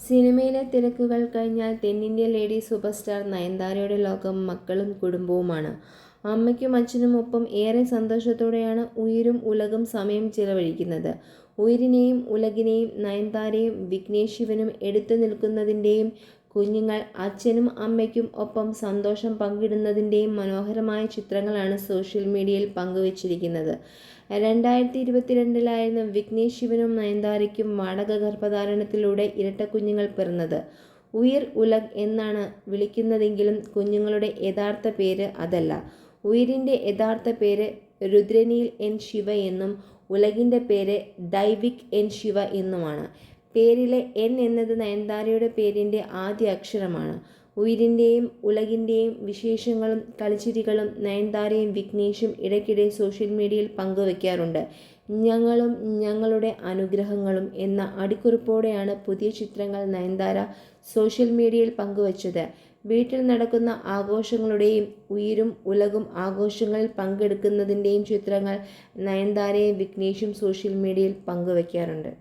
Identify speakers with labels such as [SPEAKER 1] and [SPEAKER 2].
[SPEAKER 1] സിനിമയിലെ തിരക്കുകൾ കഴിഞ്ഞാൽ തെന്നിന്ത്യൻ ലേഡി സൂപ്പർ സ്റ്റാർ നയൻതാരയുടെ ലോകം മക്കളും കുടുംബവുമാണ്. അമ്മയ്ക്കും അച്ഛനും ഒപ്പം ഏറെ സന്തോഷത്തോടെയാണ് ഉയിരും ഉലകും സമയം ചിലവഴിക്കുന്നത്. ഉയിരിനെയും ഉലകിനെയും നയൻതാരയും വിഘ്നേഷ് ശിവനും എടുത്തു നിൽക്കുന്നതിൻ്റെയും കുഞ്ഞുങ്ങൾ അച്ഛനും അമ്മയ്ക്കും ഒപ്പം സന്തോഷം പങ്കിടുന്നതിൻ്റെയും മനോഹരമായ ചിത്രങ്ങളാണ് സോഷ്യൽ മീഡിയയിൽ പങ്കുവച്ചിരിക്കുന്നത്. 2022 വിഘ്നേഷ് ശിവനും നയൻതാരയ്ക്കും വാടക ഗർഭധാരണത്തിലൂടെ ഇരട്ടക്കുഞ്ഞുങ്ങൾ പിറന്നത്. ഉയിർ ഉലഗ് എന്നാണ് വിളിക്കുന്നതെങ്കിലും കുഞ്ഞുങ്ങളുടെ യഥാർത്ഥ പേര് അതല്ല. ഉയിരിൻ്റെ യഥാർത്ഥ പേര് രുദ്രനീൽ എൻ ശിവ എന്നും ഉലകിൻ്റെ പേര് ദൈവിക് എൻ ശിവ എന്നുമാണ്. പേരിലെ എൻ എന്നത് നയൻതാരയുടെ പേരിൻ്റെ ആദ്യ അക്ഷരമാണ്. ഉയിരിൻ്റെയും ഉലകിൻ്റെയും വിശേഷങ്ങളും കളിച്ചിരികളും നയൻതാരയും വിഘ്നേഷും ഇടയ്ക്കിടെ സോഷ്യൽ മീഡിയയിൽ പങ്കുവയ്ക്കാറുണ്ട്. ഞങ്ങളും ഞങ്ങളുടെ അനുഗ്രഹങ്ങളും എന്ന അടിക്കുറിപ്പോടെയാണ് പുതിയ ചിത്രങ്ങൾ നയൻതാര സോഷ്യൽ മീഡിയയിൽ പങ്കുവച്ചത്. വീട്ടിൽ നടക്കുന്ന ആഘോഷങ്ങളുടെയും ഉയിരും ഉലകും ആഘോഷങ്ങളിൽ പങ്കെടുക്കുന്നതിൻ്റെയും ചിത്രങ്ങൾ നയൻതാരയും വിഘ്നേഷും സോഷ്യൽ മീഡിയയിൽ പങ്കുവയ്ക്കാറുണ്ട്.